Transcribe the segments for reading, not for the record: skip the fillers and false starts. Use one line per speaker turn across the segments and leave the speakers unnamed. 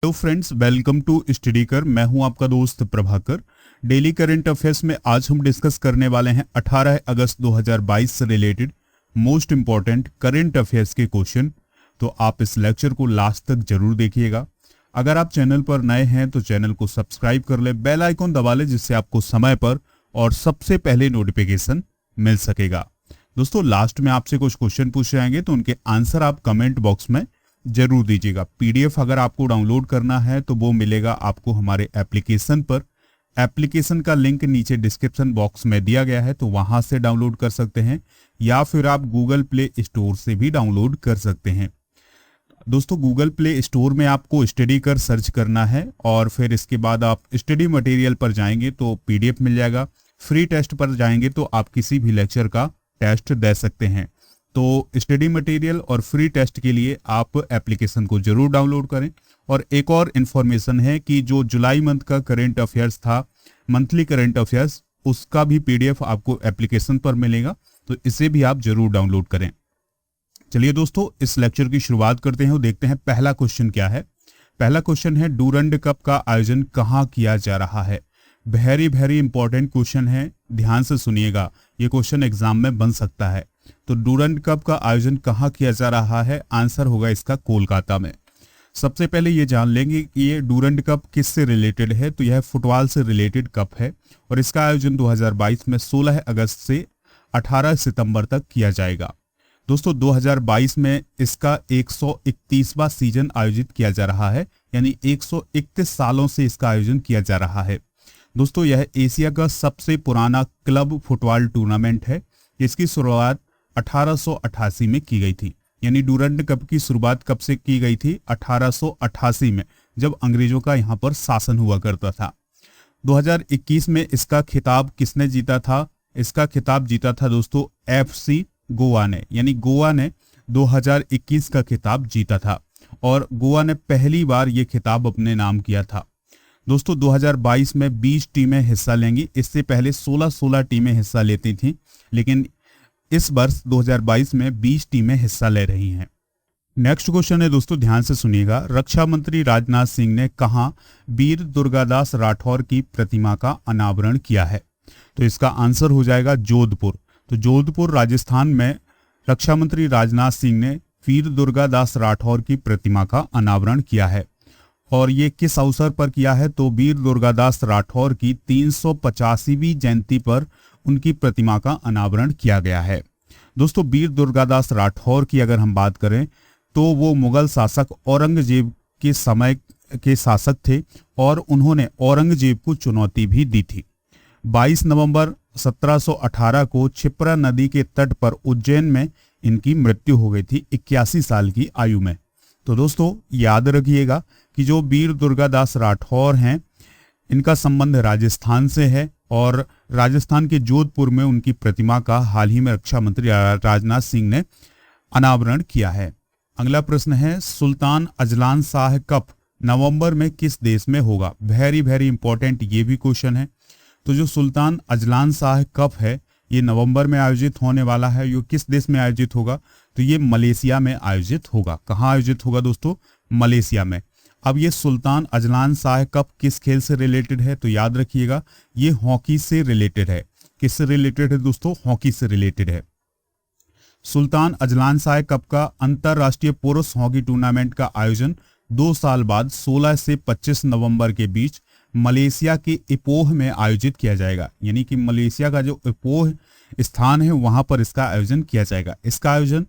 Hello friends, welcome to study Kar. मैं हूं आपका दोस्त प्रभाकर। डेली करंट अफेयर्स में आज हम डिस्कस करने वाले हैं 18 अगस्त 2022 से related most important current affairs के क्वेश्चन। तो आप इस लेक्चर को लास्ट तक जरूर देखिएगा। अगर आप चैनल पर नए हैं तो चैनल को सब्सक्राइब कर ले, बेल आइकॉन दबा ले, जिससे आपको समय पर और सबसे पहले नोटिफिकेशन मिल सकेगा। दोस्तों, लास्ट में आपसे कुछ क्वेश्चन पूछे जाएंगे तो उनके आंसर आप कमेंट बॉक्स में जरूर दीजिएगा। पीडीएफ अगर आपको डाउनलोड करना है तो वो मिलेगा आपको हमारे एप्लीकेशन पर। एप्लीकेशन का लिंक नीचे डिस्क्रिप्शन बॉक्स में दिया गया है, तो वहां से डाउनलोड कर सकते हैं या फिर आप गूगल प्ले स्टोर से भी डाउनलोड कर सकते हैं। दोस्तों, गूगल प्ले स्टोर में आपको स्टडी कर सर्च करना है और फिर इसके बाद आप स्टडी मटेरियल पर जाएंगे तो पीडीएफ मिल जाएगा। फ्री टेस्ट पर जाएंगे तो आप किसी भी लेक्चर का टेस्ट दे सकते हैं। तो स्टडी मटेरियल और फ्री टेस्ट के लिए आप एप्लीकेशन को जरूर डाउनलोड करें। और एक और इन्फॉर्मेशन है कि जो जुलाई मंथ का करंट अफेयर्स था, मंथली करंट अफेयर्स, उसका भी पीडीएफ आपको एप्लीकेशन पर मिलेगा, तो इसे भी आप जरूर डाउनलोड करें। चलिए दोस्तों, इस लेक्चर की शुरुआत करते हैं और देखते हैं पहला क्वेश्चन क्या है। पहला क्वेश्चन है, डूरंड कप का आयोजन कहाँ किया जा रहा है। वेरी इंपॉर्टेंट क्वेश्चन है, ध्यान से सुनिएगा, ये क्वेश्चन एग्जाम में बन सकता है। तो डूरंड कप का आयोजन कहाँ किया जा रहा है, आंसर होगा इसका कोलकाता में। सबसे पहले ये जान लेंगे कि ये डूरंड कप किससे रिलेटेड है। तो यह फुटबॉल से रिलेटेड कप है और इसका आयोजन 2022 में 16 अगस्त से 18 सितंबर तक किया जाएगा। दोस्तों, 2022 में इसका 131वां सीजन आयोजित किया जा रहा है, यानी 131 सालों से इसका आयोजन किया जा रहा है। दोस्तों, यह एशिया का सबसे पुराना क्लब फुटबॉल टूर्नामेंट है। इसकी शुरुआत 1888 में की गई थी, यानी डूरंड कप की शुरुआत कब से की गई थी, 1888 में, जब अंग्रेजों का यहाँ पर शासन हुआ करता था। 2021 में इसका खिताब किसने जीता था। इसका खिताब जीता था दोस्तों एफसी गोवा ने, यानी गोवा ने 2021 का खिताब जीता था और गोवा ने पहली बार ये खिताब अपने नाम किया था। दोस्तों, 2022 में 20 टीमें हिस्सा लेंगी। इससे पहले 16 टीमें हिस्सा लेती थीं, लेकिन इस वर्ष 2022 में 20 टीमें हिस्सा ले रही हैं। नेक्स्ट क्वेश्चन है दोस्तों, ध्यान से सुनिएगा। रक्षा मंत्री राजनाथ सिंह ने कहां वीर दुर्गादास राठौर की प्रतिमा का अनावरण किया है। तो इसका आंसर हो जाएगा जोधपुर। तो जोधपुर राजस्थान में रक्षा मंत्री राजनाथ सिंह ने वीर दुर्गादास राठौर की प्रतिमा का अनावरण किया है। और ये किस अवसर पर किया है, तो वीर दुर्गादास राठौर की 385वीं जयंती पर उनकी प्रतिमा का अनावरण किया गया है। दोस्तों, वीर दुर्गादास राठौर की अगर हम बात करें तो वो मुगल शासक औरंगजेब के समय के शासक थे और उन्होंने औरंगजेब को चुनौती भी दी थी। 22 नवंबर 1718 को क्षिप्रा नदी के तट पर उज्जैन में इनकी मृत्यु हो गई थी 81 साल की आयु में। तो दोस्तों, याद रखिएगा कि जो वीर दुर्गादास राठौर हैं, इनका संबंध राजस्थान से है और राजस्थान के जोधपुर में उनकी प्रतिमा का हाल ही में रक्षा मंत्री राजनाथ सिंह ने अनावरण किया है। अगला प्रश्न है, सुल्तान अजलान शाह कप नवंबर में किस देश में होगा। वेरी इंपॉर्टेंट ये भी क्वेश्चन है। तो जो सुल्तान अजलान शाह कप है, ये नवंबर में आयोजित होने वाला है। ये किस देश में आयोजित होगा, तो ये मलेशिया में आयोजित होगा। कहाँ आयोजित होगा दोस्तों, मलेशिया में। अब ये सुल्तान अजलान शाह कप किस खेल से रिलेटेड है, तो याद रखिएगा ये हॉकी से रिलेटेड है। किससे रिलेटेड है दोस्तों, हॉकी से रिलेटेड है। सुल्तान अजलान शाह कप का अंतरराष्ट्रीय पुरुष हॉकी टूर्नामेंट का आयोजन 2 साल बाद 16 से 25 नवंबर के बीच मलेशिया के इपोह में आयोजित किया जाएगा। यानी कि मलेशिया का जो इपोह स्थान है वहां पर इसका आयोजन किया जाएगा। इसका आयोजन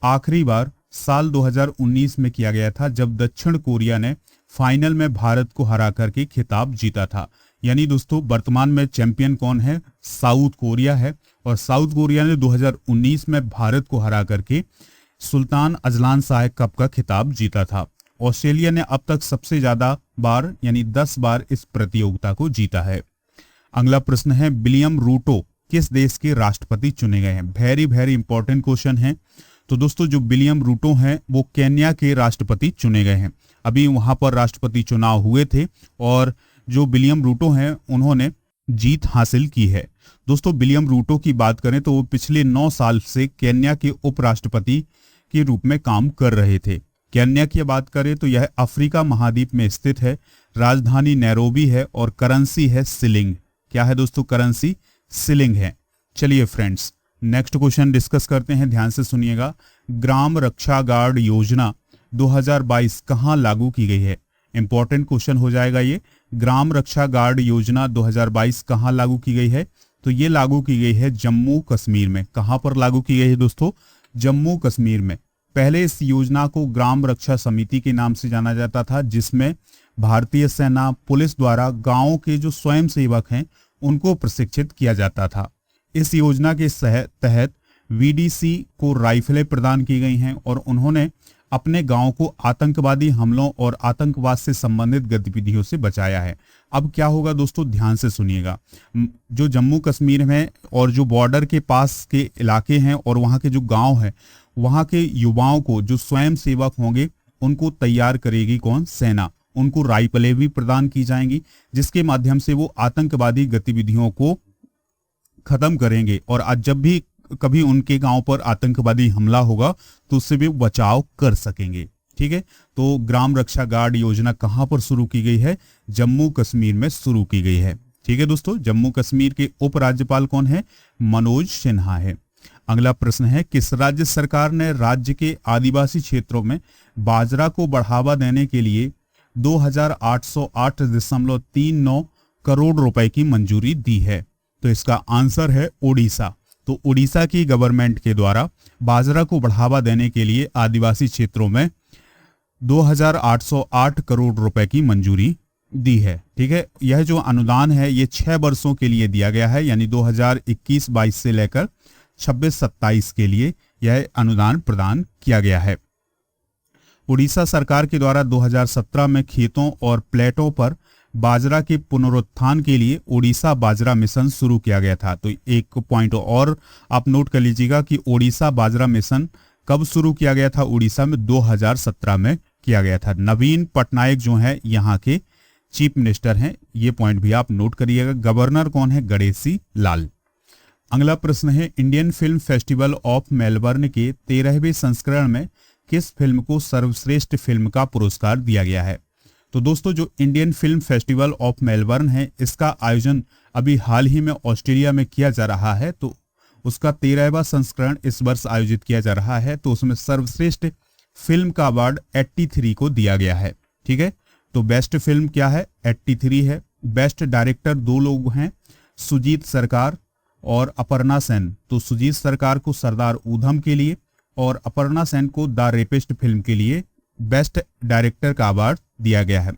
आखिरी बार साल 2019 में किया गया था, जब दक्षिण कोरिया ने फाइनल में भारत को हरा करके खिताब जीता था। यानी दोस्तों, वर्तमान में चैंपियन कौन है, साउथ कोरिया है और साउथ कोरिया ने 2019 में भारत को हरा करके सुल्तान अजलान शाह कप का खिताब जीता था। ऑस्ट्रेलिया ने अब तक सबसे ज्यादा बार यानी 10 बार इस प्रतियोगिता को जीता है। अगला प्रश्न है, विलियम रूटो किस देश के राष्ट्रपति चुने गए हैं। वेरी इंपॉर्टेंट क्वेश्चन है। तो दोस्तों, जो विलियम रूटो हैं वो केन्या के राष्ट्रपति चुने गए हैं। अभी वहां पर राष्ट्रपति चुनाव हुए थे और जो विलियम रूटो हैं उन्होंने जीत हासिल की है। दोस्तों, विलियम रूटो की बात करें तो वो पिछले 9 साल से केन्या के उपराष्ट्रपति के रूप में काम कर रहे थे केन्या की बात करें तो यह अफ्रीका महाद्वीप में स्थित है। राजधानी नैरोबी है और करेंसी है शिलिंग। क्या है दोस्तों? करेंसी शिलिंग है। चलिए फ्रेंड्स, नेक्स्ट क्वेश्चन डिस्कस करते हैं, ध्यान से सुनिएगा। ग्राम रक्षा गार्ड योजना 2022 कहां लागू की गई है? इंपॉर्टेंट क्वेश्चन हो जाएगा ये। ग्राम रक्षा गार्ड योजना 2022 कहां लागू की गई है? तो ये लागू की गई है जम्मू कश्मीर में। कहां पर लागू की गई है दोस्तों? जम्मू कश्मीर में। पहले इस योजना को ग्राम रक्षा समिति के नाम से जाना जाता था, जिसमें भारतीय सेना पुलिस द्वारा गांवों के जो स्वयं सेवक हैं उनको प्रशिक्षित किया जाता था। इस योजना के तहत वीडीसी को राइफलें प्रदान की गई हैं और उन्होंने अपने गांव को आतंकवादी हमलों और आतंकवाद से संबंधित गतिविधियों से बचाया है। अब क्या होगा दोस्तों, ध्यान से सुनिएगा। जो जम्मू कश्मीर में और जो बॉर्डर के पास के इलाके हैं और वहां के जो गांव हैं, वहां के युवाओं को जो स्वयं सेवक होंगे उनको तैयार करेगी कौन? सेना। उनको राइफलें भी प्रदान की जाएंगी, जिसके माध्यम से वो आतंकवादी गतिविधियों को खत्म करेंगे और आज जब भी कभी उनके गांव पर आतंकवादी हमला होगा तो उससे भी बचाव कर सकेंगे। ठीक है, तो ग्राम रक्षा गार्ड योजना कहां पर शुरू की गई है? जम्मू कश्मीर में शुरू की गई है। ठीक है दोस्तों, जम्मू कश्मीर के उपराज्यपाल कौन है? मनोज सिन्हा है। अगला प्रश्न है, किस राज्य सरकार ने राज्य के आदिवासी क्षेत्रों में बाजरा को बढ़ावा देने के लिए 2808.39 करोड़ रुपए की मंजूरी दी है? तो इसका आंसर है ओडिशा। तो ओडिशा की गवर्नमेंट के द्वारा बाजरा को बढ़ावा देने के लिए आदिवासी क्षेत्रों में 2808 करोड़ रुपए की मंजूरी दी है। ठीक है, यह जो अनुदान है ये 6 वर्षों के लिए दिया गया है, यानी 2021-22 से लेकर 26-27 के लिए यह अनुदान प्रदान किया गया है। उड़ीसा सरकार के द्वारा 2017 में खेतों और प्लेटों पर बाजरा के पुनरुत्थान के लिए ओडिशा बाजरा मिशन शुरू किया गया था। तो एक पॉइंट और आप नोट कर लीजिएगा कि ओडिशा बाजरा मिशन कब शुरू किया गया था? उड़ीसा में 2017 में किया गया था। नवीन पटनायक जो है यहाँ के चीफ मिनिस्टर हैं, ये पॉइंट भी आप नोट करिएगा। गवर्नर कौन है? गणेशी लाल। अगला प्रश्न है, Indian film festival of Melbourne के 13वें संस्करण में किस फिल्म को सर्वश्रेष्ठ फिल्म का पुरस्कार दिया गया है? तो दोस्तों, जो Indian film festival of Melbourne है, इसका आयोजन अभी हाल ही में ऑस्ट्रेलिया में किया जा रहा है। तो उसका 13वां संस्करण इस वर्ष आयोजित किया जा रहा है। तो उसमें सर्वश्रेष्ठ फिल्म का अवार्ड 83 को दिया गया है। ठीक है, तो बेस्ट फिल्म क्या है? 83 है। बेस्ट डायरेक्टर 2 लोग हैं, सुजीत सरकार और अपर्णा सेन। तो सुजीत सरकार को सरदार ऊधम के लिए और अपर्णा सेन को द रेपिस्ट फिल्म के लिए बेस्ट डायरेक्टर का अवार्ड दिया गया है।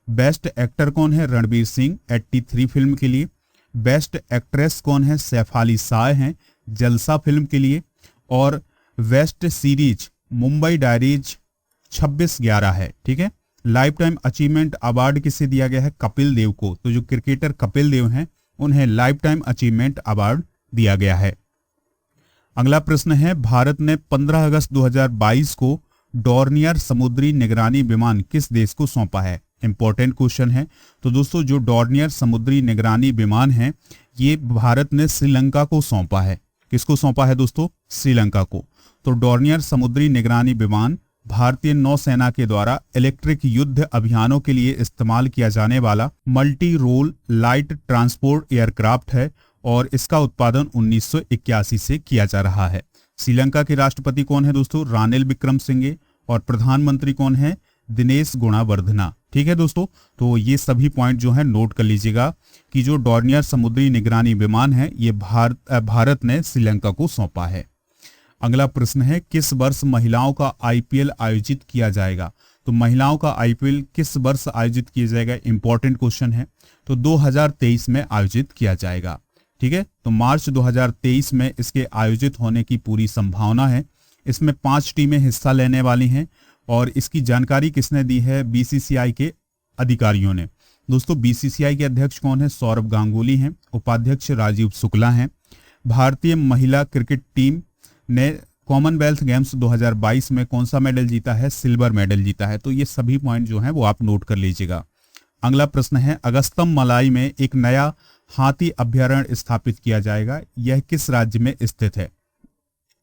बेस्ट एक्टर कौन है? रणवीर सिंह 83 फिल्म के लिए। बेस्ट एक्ट्रेस कौन है? सैफाली शाह हैं जलसा फिल्म के लिए। और बेस्ट सीरीज मुंबई डायरीज 26/11 है। ठीक है, लाइफ टाइम अचीवमेंट अवार्ड किसे दिया गया है? कपिल देव को। तो जो क्रिकेटर कपिल देव हैं उन्हें लाइफ टाइम अचीवमेंट अवार्ड दिया गया है। अगला प्रश्न है, भारत ने 15 अगस्त 2022 को डॉर्नियर समुद्री निगरानी विमान किस देश को सौंपा है? इंपॉर्टेंट क्वेश्चन है। तो दोस्तों, जो डॉर्नियर समुद्री निगरानी विमान है ये भारत ने श्रीलंका को सौंपा है। किसको सौंपा है दोस्तों? श्रीलंका को। तो डॉर्नियर समुद्री निगरानी विमान भारतीय नौसेना के द्वारा इलेक्ट्रिक युद्ध अभियानों के लिए इस्तेमाल किया जाने वाला multi role light transport aircraft है और इसका उत्पादन 1981 से किया जा रहा है। श्रीलंका के राष्ट्रपति कौन है दोस्तों? रानिल विक्रमसिंघे। और प्रधानमंत्री कौन है? दिनेश गुणावर्धना। ठीक है दोस्तों, तो ये सभी पॉइंट जो है नोट कर लीजिएगा कि जो डॉर्नियर समुद्री निगरानी विमान है ये भारत ने श्रीलंका को सौंपा है। अगला प्रश्न है, किस वर्ष महिलाओं का आईपीएल आयोजित किया जाएगा? तो महिलाओं का आईपीएल किस वर्ष आयोजित किया जाएगा? इंपॉर्टेंट क्वेश्चन है। तो 2023 में आयोजित किया जाएगा। ठीक है, तो मार्च 2023 में इसके आयोजित होने की पूरी संभावना है। इसमें 5 टीमें हिस्सा लेने वाली हैं और इसकी जानकारी किसने दी है? बीसीसीआई के अधिकारियों ने। दोस्तों, बीसीसीआई के अध्यक्ष कौन है? सौरभ गांगुली हैं। उपाध्यक्ष राजीव शुक्ला हैं। भारतीय महिला क्रिकेट टीम ने कॉमनवेल्थ गेम्स 2022 में कौन सा मेडल जीता है? सिल्वर मेडल जीता है। तो ये सभी पॉइंट जो हैं वो आप नोट कर लीजिएगा। अगला प्रश्न है, अगस्तम मलाई में एक नया हाथी अभ्यारण्य स्थापित किया जाएगा, यह किस राज्य में स्थित है?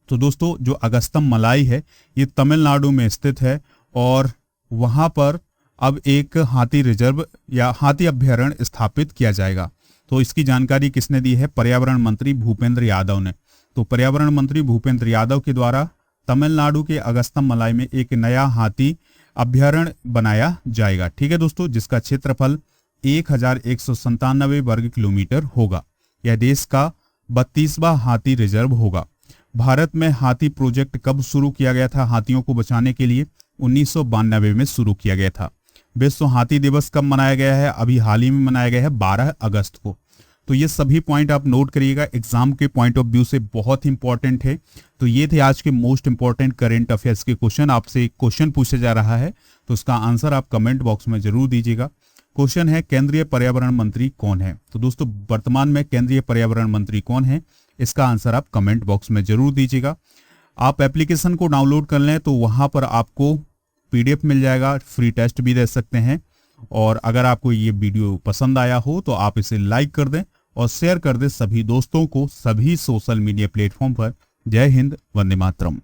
तो दोस्तों, जो अगस्तम मलाई है ये तमिलनाडु में स्थित है और वहां पर अब एक हाथी रिजर्व या हाथी अभ्यारण्य स्थापित किया जाएगा। तो इसकी जानकारी किसने दी है? पर्यावरण मंत्री भूपेंद्र यादव ने। तो पर्यावरण मंत्री भूपेंद्र यादव के द्वारा तमिलनाडु के अगस्त्यम मलाई में एक नया हाथी अभ्यारण्य बनाया जाएगा। ठीक है दोस्तों, जिसका क्षेत्रफल 1197 वर्ग किलोमीटर होगा। यह देश का 32वां हाथी रिजर्व होगा। भारत में हाथी प्रोजेक्ट कब शुरू किया गया था? हाथियों को बचाने के लिए 1992 में शुरू किया गया था। विश्व हाथी दिवस कब मनाया गया है? अभी हाल ही में मनाया गया है 12 अगस्त को। तो ये सभी पॉइंट आप नोट करिएगा, एग्जाम के पॉइंट ऑफ व्यू से बहुत इंपॉर्टेंट है। तो ये थे आज के मोस्ट इंपॉर्टेंट करेंट अफेयर्स के क्वेश्चन। आपसे एक क्वेश्चन पूछा जा रहा है, तो उसका आंसर आप कमेंट बॉक्स में जरूर दीजिएगा। क्वेश्चन है, केंद्रीय पर्यावरण मंत्री कौन है? तो दोस्तों वर्तमान में केंद्रीय पर्यावरण मंत्री कौन है, इसका आंसर आप कमेंट बॉक्स में जरूर दीजिएगा। आप एप्लीकेशन को डाउनलोड कर लें तो वहां पर आपको पीडीएफ मिल जाएगा, फ्री टेस्ट भी दे सकते हैं। और अगर आपको ये वीडियो पसंद आया हो तो आप इसे लाइक कर दें और शेयर कर दें सभी दोस्तों को, सभी सोशल मीडिया प्लेटफॉर्म पर। जय हिंद, वंदे मातरम।